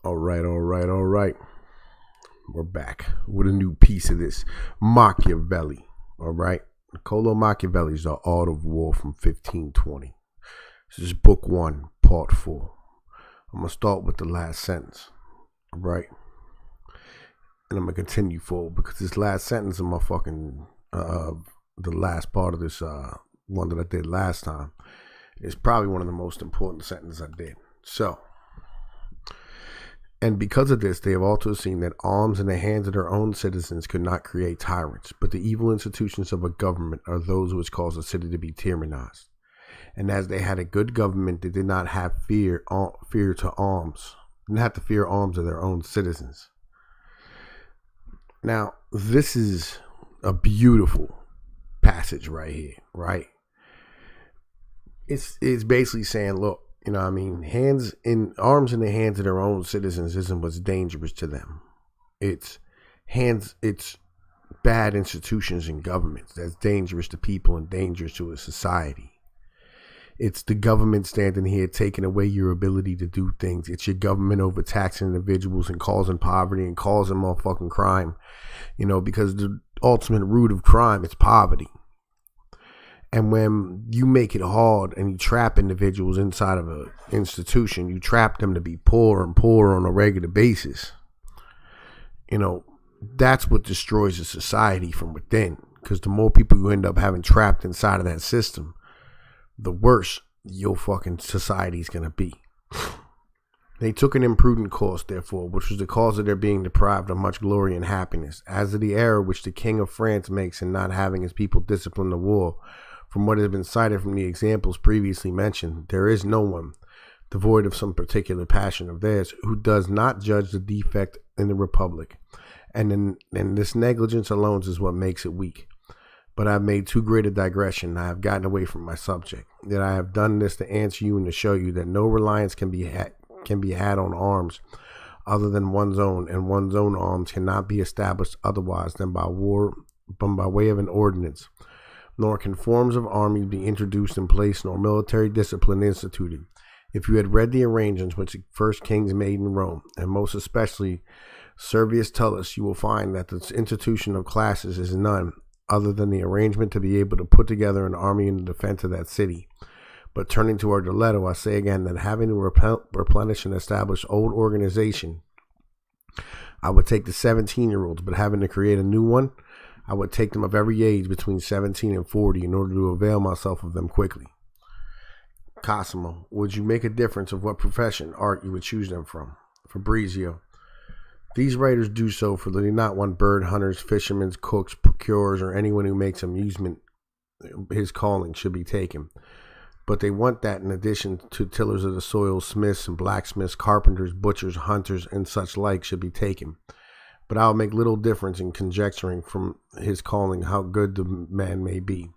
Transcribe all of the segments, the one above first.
All right. We're back with a new piece of this Machiavelli. All right. Niccolo Machiavelli's The Art of War from 1520. This is book 1, part 4. I'm going to start with the last sentence. All right. And I'm going to continue forward because this last sentence of my fucking, the last part of this one that I did last time is probably one of the most important sentences I did. So, and because of this, they have also seen that arms in the hands of their own citizens could not create tyrants, but the evil institutions of a government are those which cause a city to be tyrannized. And as they had a good government, they did not have fear to arms, didn't have to fear arms of their own citizens. Now, this is a beautiful passage right here, right? It's basically saying, look, you know what I mean? Arms in the hands of their own citizens isn't what's dangerous to them. It's bad institutions and governments that's dangerous to people and dangerous to a society. It's the government standing here taking away your ability to do things. It's your government overtaxing individuals and causing poverty and causing motherfucking crime. You know, because the ultimate root of crime is poverty. And when you make it hard and you trap individuals inside of an institution, you trap them to be poorer and poorer on a regular basis. You know, that's what destroys a society from within. Because the more people you end up having trapped inside of that system, the worse your fucking society is going to be. They took an imprudent course, therefore, which was the cause of their being deprived of much glory and happiness, as of the error which the King of France makes in not having his people discipline the war. From what has been cited from the examples previously mentioned, there is no one, devoid of some particular passion of theirs, who does not judge the defect in the republic. And this negligence alone is what makes it weak. But I've made too great a digression. I have gotten away from my subject. That I have done this to answer you and to show you that no reliance can be had on arms other than one's own, and one's own arms cannot be established otherwise than by way of an ordinance. Nor can forms of armies be introduced in place, nor military discipline instituted. If you had read the arrangements which the first kings made in Rome, and most especially Servius Tullus, you will find that the institution of classes is none other than the arrangement to be able to put together an army in the defense of that city. But turning to our diletto, I say again that having to replenish and establish old organization, I would take the 17-year-olds, but having to create a new one, I would take them of every age between 17 and 40 in order to avail myself of them quickly. Cosimo, would you make a difference of what profession, art you would choose them from? Fabrizio, these writers do so for they do not want bird hunters, fishermen, cooks, procurers, or anyone who makes amusement his calling should be taken. But they want that in addition to tillers of the soil, smiths and blacksmiths, carpenters, butchers, hunters, and such like should be taken. But I'll make little difference in conjecturing from his calling how good the man may be,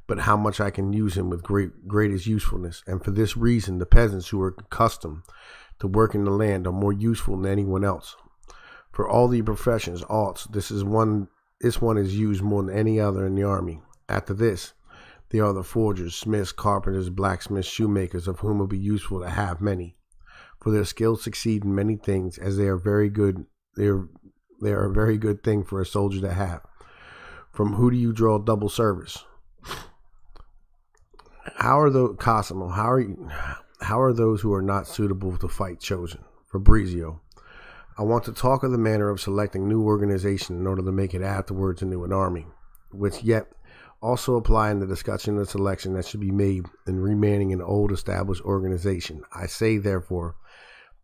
but how much I can use him with greatest usefulness. And for this reason, the peasants who are accustomed to work in the land are more useful than anyone else. For all the professions, arts, this one is used more than any other in the army. After this, there are the forgers, smiths, carpenters, blacksmiths, shoemakers, of whom it will be useful to have many. For their skill succeed in many things, as they are very good. They are a very good thing for a soldier to have. From who do you draw double service? How are those who are not suitable to fight chosen? Fabrizio, I want to talk of the manner of selecting new organization in order to make it afterwards into an army, which yet also apply in the discussion of selection that should be made in remaining an old established organization. I say, therefore,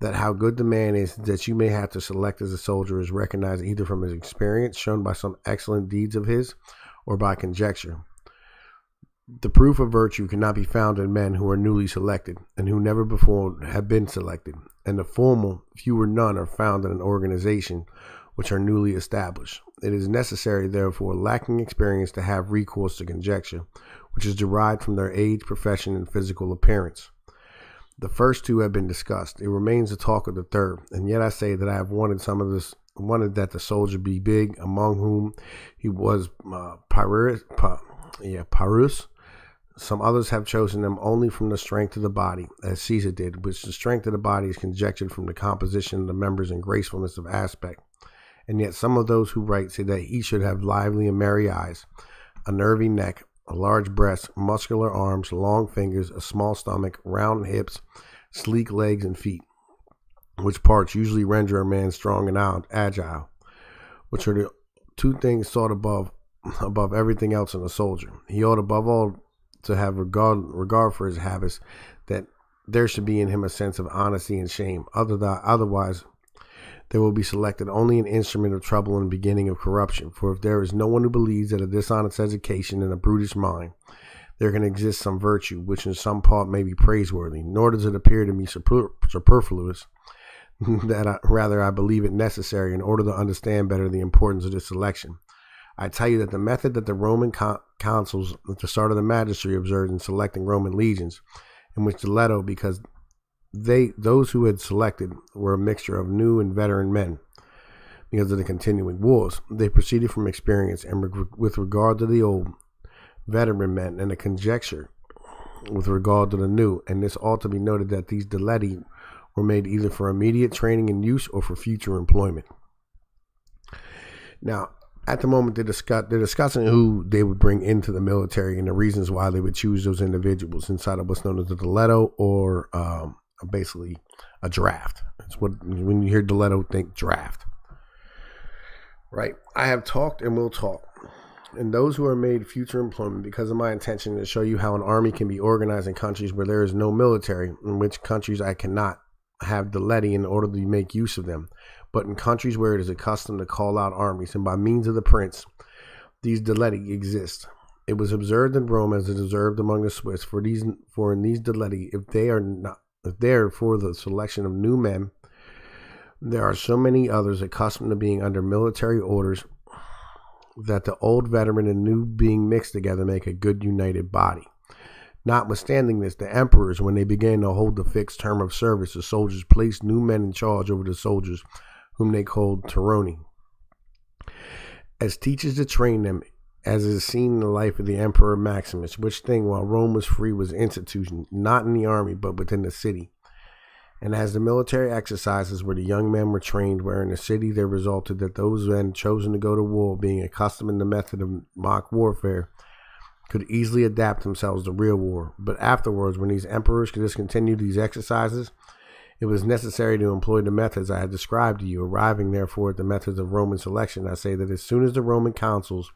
that how good the man is that you may have to select as a soldier is recognized either from his experience shown by some excellent deeds of his or by conjecture. The proof of virtue cannot be found in men who are newly selected and who never before have been selected, and the formal few or none are found in an organization which are newly established. It is necessary, therefore, lacking experience, to have recourse to conjecture, which is derived from their age, profession, and physical appearance. The first two have been discussed. It remains to talk of the third, and yet I say that I have wanted that the soldier be big, among whom he was Pyrrhus, Some others have chosen them only from the strength of the body, as Caesar did, which the strength of the body is conjectured from the composition of the members and gracefulness of aspect. And yet some of those who write say that he should have lively and merry eyes, a nervy neck, a large breast, muscular arms, long fingers, a small stomach, round hips, sleek legs and feet, which parts usually render a man strong and agile, which are the two things sought above everything else in a soldier. He ought above all to have regard for his habits, that there should be in him a sense of honesty and shame. Otherwise, there will be selected only an instrument of trouble and beginning of corruption. For if there is no one who believes that a dishonest education and a brutish mind, there can exist some virtue, which in some part may be praiseworthy, nor does it appear to me superfluous, rather I believe it necessary in order to understand better the importance of this selection. I tell you that the method that the Roman consuls at the start of the magistracy observed in selecting Roman legions, in which the Leto, because those who had selected were a mixture of new and veteran men, because of the continuing wars, they proceeded from experience, and with regard to the old veteran men, and a conjecture with regard to the new. And this ought to be noted that these deleti were made either for immediate training and use or for future employment. Now, at the moment, they're discussing who they would bring into the military and the reasons why they would choose those individuals inside of what's known as the Diletto, or basically a draft. It's what, when you hear Diletto, think draft. Right? I have talked and will talk. And those who are made future employment, because of my intention to show you how an army can be organized in countries where there is no military, in which countries I cannot have Diletti in order to make use of them, but in countries where it is accustomed to call out armies, and by means of the prince, these Diletti exist. It was observed in Rome as it is observed among the Swiss, for in these Diletti, if they are for the selection of new men, there are so many others accustomed to being under military orders, that the old veteran and new being mixed together make a good united body. Notwithstanding this, the emperors, when they began to hold the fixed term of service, the soldiers placed new men in charge over the soldiers, whom they called Teroni, as teachers to train them, as is seen in the life of the Emperor Maximus, which thing, while Rome was free, was institution, not in the army, but within the city. And as the military exercises where the young men were trained were in the city, there resulted that those men chosen to go to war, being accustomed in the method of mock warfare, could easily adapt themselves to real war. But afterwards, when these emperors could discontinue these exercises, it was necessary to employ the methods I had described to you. Arriving, therefore, at the methods of Roman selection, I say that as soon as the Roman consuls,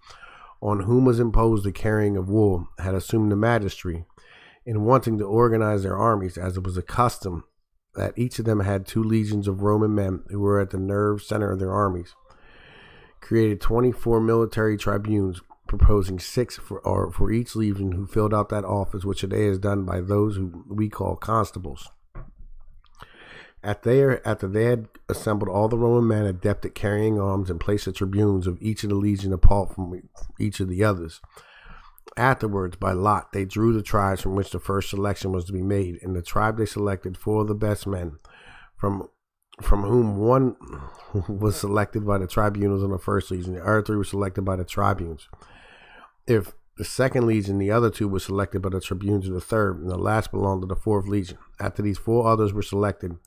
on whom was imposed the carrying of wool, had assumed the magistracy, in wanting to organize their armies, as it was a custom, that each of them had 2 legions of Roman men who were at the nerve center of their armies, created 24 military tribunes, proposing 6 for each legion, who filled out that office, which today is done by those who we call constables. After they had assembled all the Roman men adept at carrying arms, and placed the tribunes of each of the legion apart from each of the others, afterwards, by lot, they drew the tribes from which the first selection was to be made. And the tribe they selected 4 of the best men, from whom one was selected by the tribunals on the first legion. The other 3 were selected by the tribunes. If the second legion, the other 2 were selected by the tribunes of the third, and the last belonged to the 4th legion. After these 4 others were selected,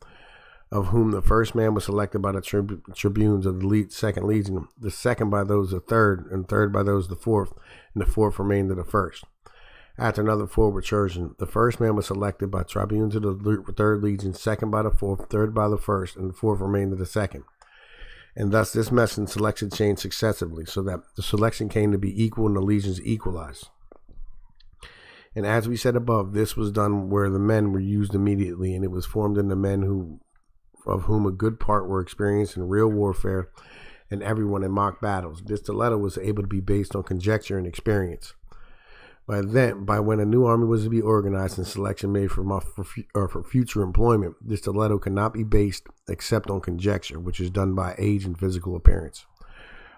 of whom the first man was selected by the tribunes of the second legion, the second by those of the third, and third by those of the fourth, and the fourth remained to the first. After another 4 were chosen, the first man was selected by tribunes of the third legion, second by the fourth, third by the first, and the fourth remained to the second. And thus this method and selection changed successively, so that the selection came to be equal and the legions equalized. And as we said above, this was done where the men were used immediately, and it was formed in the men of whom a good part were experienced in real warfare, and everyone in mock battles. This dilemma was able to be based on conjecture and experience. By when a new army was to be organized and selection made for future employment, this dilemma cannot be based except on conjecture, which is done by age and physical appearance.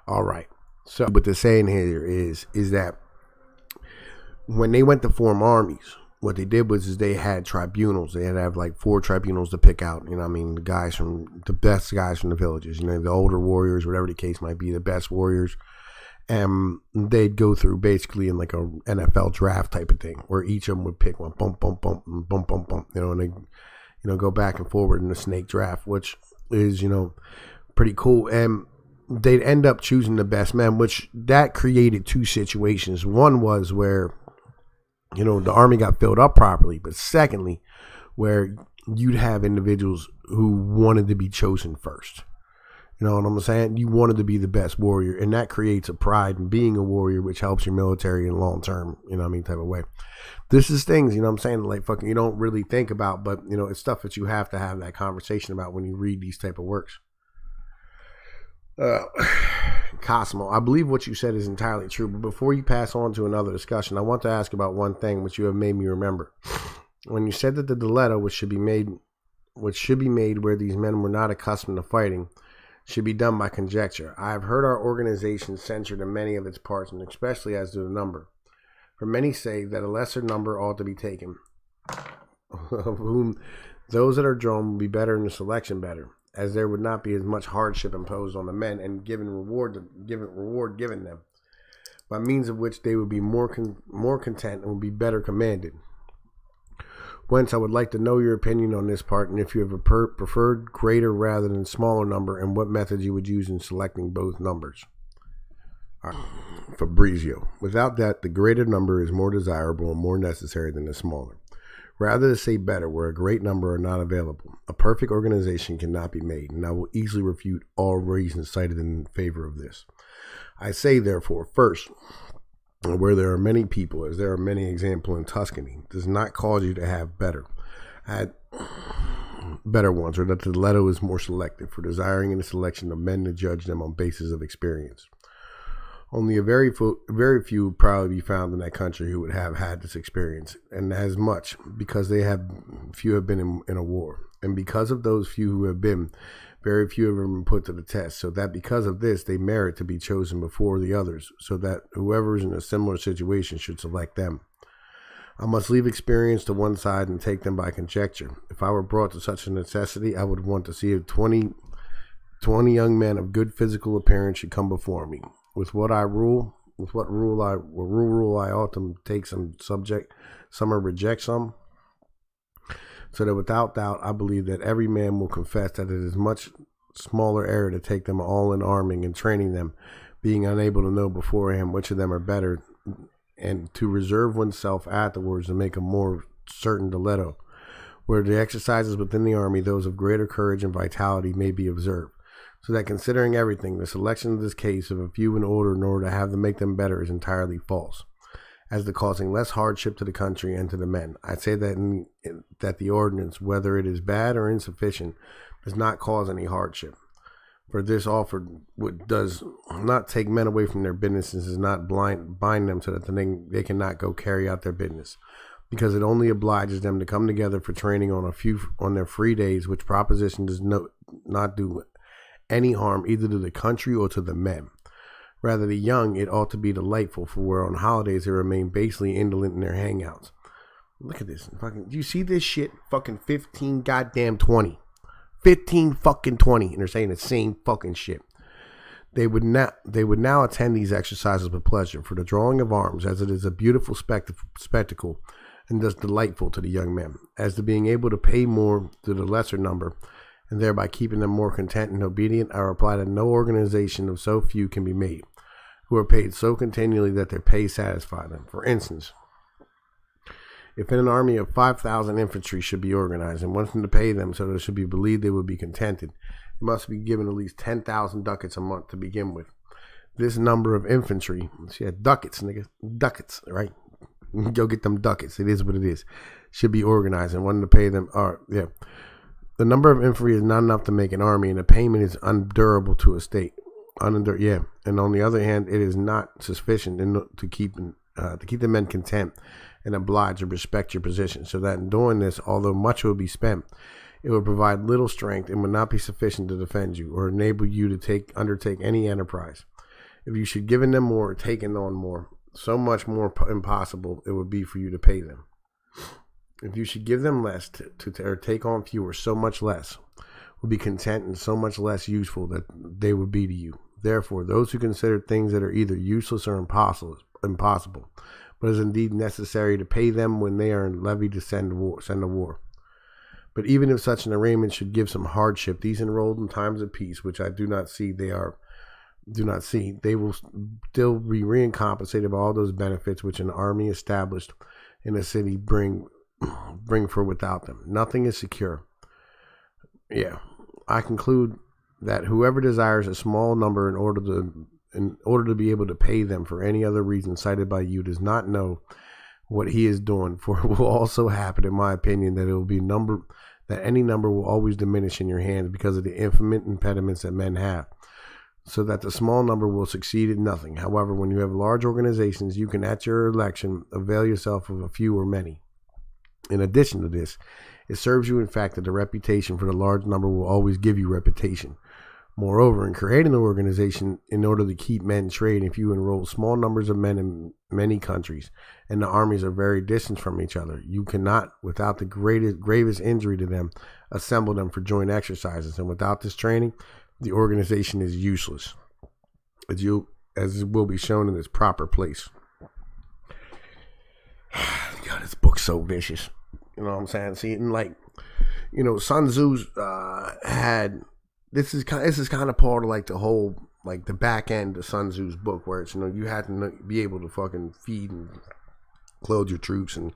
All right. So what they're saying here is that when they went to form armies, what they did was they had tribunals. They had to have like 4 tribunals to pick out, the best guys from the villages, the older warriors, whatever the case might be, the best warriors. And they'd go through basically in like a NFL draft type of thing, where each of them would pick one, bump, bump, bump, and bump, bump, bump, and they, go back and forward in the snake draft, which is, pretty cool. And they'd end up choosing the best men, which that created two situations. One was where, the army got filled up properly, but secondly, where you'd have individuals who wanted to be chosen first. You know what I'm saying? You wanted to be the best warrior, and that creates a pride in being a warrior, which helps your military in long term, type of way. This is things, I'm saying, like fucking you don't really think about, but, it's stuff that you have to have that conversation about when you read these type of works. Cosmo, I believe what you said is entirely true, but before you pass on to another discussion, I want to ask about one thing which you have made me remember. When you said that the diletto, which should be made where these men were not accustomed to fighting, should be done by conjecture. I have heard our organization censured in many of its parts, and especially as to the number. For many say that a lesser number ought to be taken, of whom those that are drawn will be better in the selection better, as there would not be as much hardship imposed on the men and reward given them, by means of which they would be more content and would be better commanded. Whence I would like to know your opinion on this part, and if you have preferred greater rather than smaller number, and what methods you would use in selecting both numbers. Fabrizio, without that, the greater number is more desirable and more necessary than the smaller. Rather to say better, where a great number are not available, a perfect organization cannot be made, and I will easily refute all reasons cited in favor of this. I say, therefore, first, where there are many people, as there are many examples in Tuscany, does not cause you to have better ones, or that the diletto is more selective, for desiring in the selection of men to judge them on basis of experience. Only a very few would probably be found in that country who would have had this experience, and as much, because few have been in a war. And because of those few who have been, very few have been put to the test, so that because of this, they merit to be chosen before the others, so that whoever is in a similar situation should select them. I must leave experience to one side and take them by conjecture. If I were brought to such a necessity, I would want to see if 20 young men of good physical appearance should come before me. With what rule I ought to take some or reject some, so that without doubt I believe that every man will confess that it is much smaller error to take them all in arming and training them, being unable to know beforehand which of them are better, and to reserve oneself afterwards and make a more certain diletto, where the exercises within the army, those of greater courage and vitality, may be observed. So that considering everything, the selection of this case of a few in order to have them make them better is entirely false, as to causing less hardship to the country and to the men. I say that that the ordinance, whether it is bad or insufficient, does not cause any hardship. For this offered does not take men away from their businesses, does not bind them so that they cannot go carry out their business, because it only obliges them to come together for training on their free days, which proposition does not do any harm either to the country or to the men. Rather, the young, it ought to be delightful, for where on holidays they remain basely indolent in their hangouts. Look at this. Do you see this shit? Fucking 15 goddamn 20. 15 fucking 20. And they're saying the same fucking shit. They would now attend these exercises with pleasure, for the drawing of arms, as it is a beautiful spectacle, and thus delightful to the young men, as to being able to pay more to the lesser number, and thereby keeping them more content and obedient. I reply that no organization of so few can be made, who are paid so continually that their pay satisfy them. For instance, if in an army of 5,000 infantry should be organized, and wants them to pay them so that it should be believed they would be contented, it must be given at least 10,000 ducats a month to begin with. This number of infantry, ducats, nigga, ducats, right? Go get them ducats. It is what it is. Should be organized, and wanting to pay them, the number of infantry is not enough to make an army, and the payment is undurable to a state. And on the other hand, it is not sufficient to keep the men content and oblige to respect your position, so that in doing this, although much will be spent, it would provide little strength and would not be sufficient to defend you or enable you to undertake any enterprise. If you should give them more or taken on more, so much more impossible it would be for you to pay them. If you should give them less or take on fewer, so much less would be content and so much less useful that they would be to you. Therefore, those who consider things that are either useless or impossible, but is indeed necessary to pay them when they are levied to send a war. But even if such an arrangement should give some hardship, these enrolled in times of peace, which I do not see, they will still be recompensated by all those benefits which an army established in a city bring for without them. Nothing is secure. Yeah, I conclude that whoever desires a small number in order to be able to pay them for any other reason cited by you does not know what he is doing, for it will also happen, in my opinion, that any number will always diminish in your hands because of the infinite impediments that men have, so that the small number will succeed in nothing. However, when you have large organizations, you can at your election avail yourself of a few or many. In addition to this, it serves you in fact that the reputation for the large number will always give you reputation. Moreover, in creating an organization in order to keep men trade, if you enroll small numbers of men in many countries and the armies are very distant from each other, you cannot, without the gravest injury to them, assemble them for joint exercises. And without this training, the organization is useless, as it will be shown in its proper place. God, this book's so vicious. You know what I'm saying? See, and Sun Tzu's had. This is kind of part of like the whole, like the back end of Sun Tzu's book, where it's, you had to be able to fucking feed and clothe your troops and,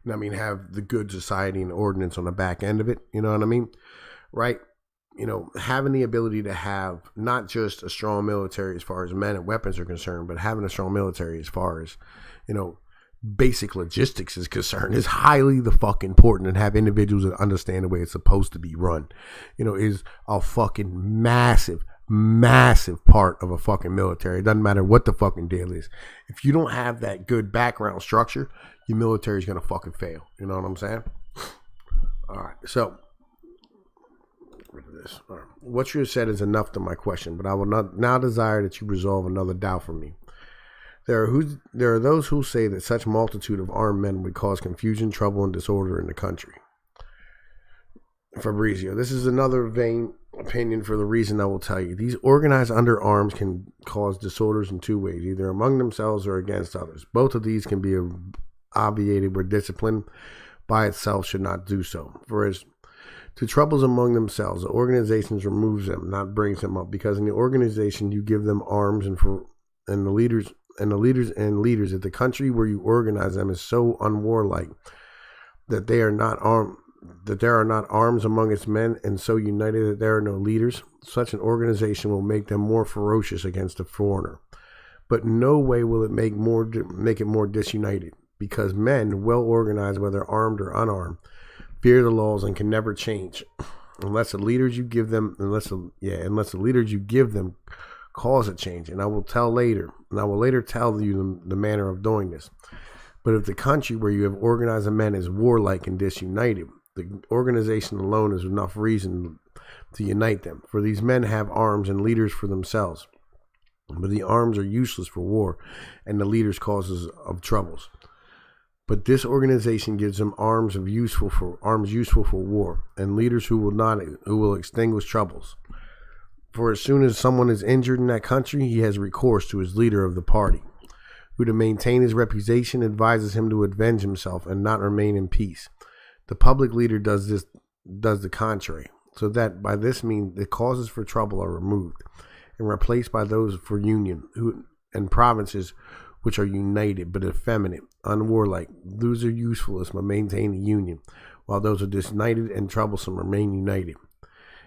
have the good society and ordinance on the back end of it. You know what I mean? Right? Having the ability to have not just a strong military as far as men and weapons are concerned, but having a strong military as far as, basic logistics is concerned is highly the fuck important, and have individuals that understand the way it's supposed to be run, is a fucking massive part of a fucking military. It doesn't matter what the fucking deal is. If you don't have that good background structure, your military is going to fucking fail. You know what I'm saying? All right. So, rid of this. All right. What you have said is enough to my question, but I will not now desire that you resolve another doubt for me. There are those who say that such multitude of armed men would cause confusion, trouble, and disorder in the country. Fabrizio, this is another vain opinion for the reason I will tell you. These organized under arms can cause disorders in two ways, either among themselves or against others. Both of these can be obviated where discipline by itself should not do so. For as to troubles among themselves, the organization removes them, not brings them up, because in the organization you give them arms and the leaders if the country where you organize them is so unwarlike that there are not arms among its men, and so united that there are no leaders, such an organization will make them more ferocious against the foreigner. But in no way will it make it more disunited, because men, well organized, whether armed or unarmed, fear the laws and can never change unless the leaders you give them cause a change. And I will later tell you the manner of doing this. But if the country where you have organized men is warlike and disunited, the organization alone is enough reason to unite them. For these men have arms and leaders for themselves, but the arms are useless for war, and the leaders causes of troubles. But this organization gives them arms useful for war, and leaders who will extinguish troubles. For as soon as someone is injured in that country, he has recourse to his leader of the party, who to maintain his reputation advises him to avenge himself and not remain in peace. The public leader does the contrary, so that by this means the causes for trouble are removed and replaced by those for union, and provinces which are united but effeminate, unwarlike. Those are useless but maintain the union, while those are disunited and troublesome remain united.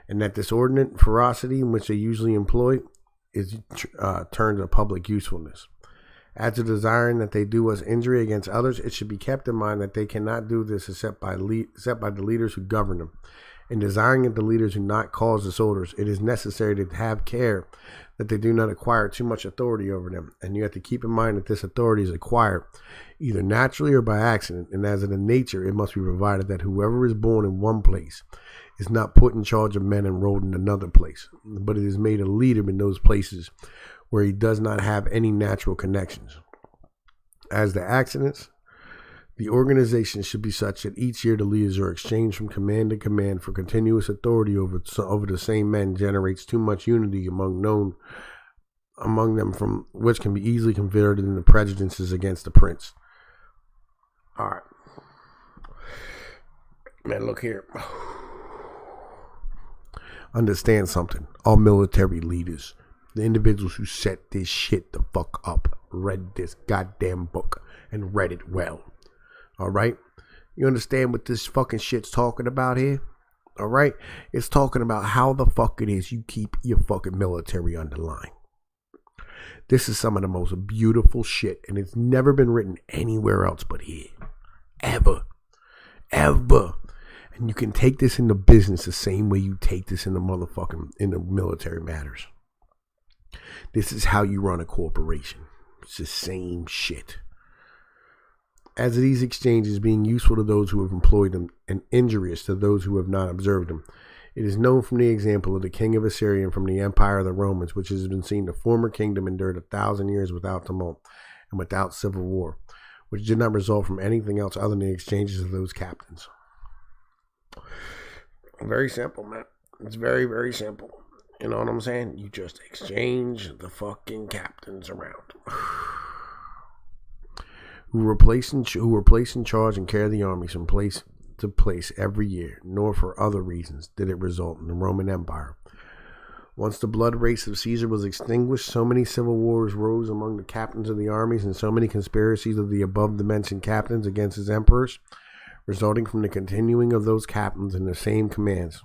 And that disordinate ferocity in which they usually employ is turned to public usefulness. As to desiring that they do us injury against others, it should be kept in mind that they cannot do this except by the leaders who govern them. In desiring that the leaders do not cause disorders, it is necessary to have care that they do not acquire too much authority over them. And you have to keep in mind that this authority is acquired either naturally or by accident, and as in nature, it must be provided that whoever is born in one place is not put in charge of men enrolled in another place, but it is made a leader in those places where he does not have any natural connections. As the accidents, the organization should be such that each year the leaders are exchanged from command to command, for continuous authority over the same men generates too much unity among known among them from which can be easily converted into prejudices against the prince. All right. Man, look here. Understand something. All military leaders, the individuals who set this shit the fuck up, read this goddamn book and read it well. All right? You understand what this fucking shit's talking about here? All right? It's talking about how the fuck it is you keep your fucking military under line. This is some of the most beautiful shit, and it's never been written anywhere else but here. Ever. Ever. And you can take this into business the same way you take this in the military matters. This is how you run a corporation. It's the same shit. As these exchanges being useful to those who have employed them and injurious to those who have not observed them, it is known from the example of the king of Assyria and from the empire of the Romans, which has been seen the former kingdom endured 1,000 years without tumult and without civil war, which did not result from anything else other than the exchanges of those captains. Very simple, man. It's very, very simple. You know what I'm saying? You just exchange the fucking captains around. who were placed in charge and carried the armies from place to place every year, nor for other reasons did it result in the Roman Empire. Once the blood race of Caesar was extinguished, so many civil wars rose among the captains of the armies and so many conspiracies of the above-mentioned captains against his emperors, resulting from the continuing of those captains in the same commands.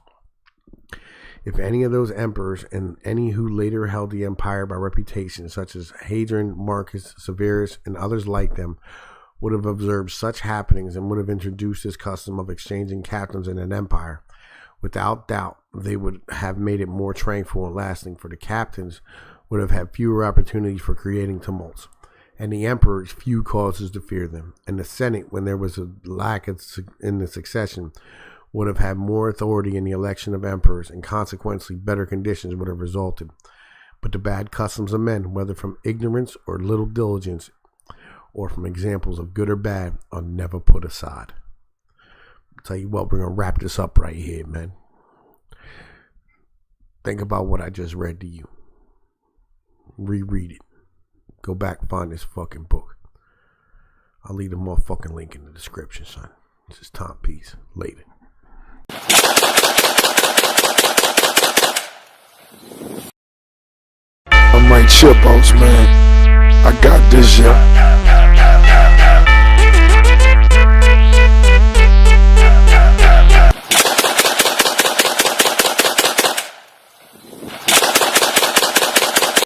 If any of those emperors and any who later held the empire by reputation, such as Hadrian, Marcus, Severus, and others like them, would have observed such happenings and would have introduced this custom of exchanging captains in an empire, without doubt they would have made it more tranquil and lasting, for the captains would have had fewer opportunities for creating tumults, and the emperors few causes to fear them, and the Senate, when there was a lack in the succession, would have had more authority in the election of emperors, and consequently better conditions would have resulted. But the bad customs of men, whether from ignorance or little diligence, or from examples of good or bad, are never put aside. I'll tell you what, we're going to wrap this up right here, man. Think about what I just read to you. Reread it. Go back, find this fucking book. I'll leave the motherfucking link in the description, son. This is Tom. Peace. Later. I'm like Chipos, man. I got this, yeah.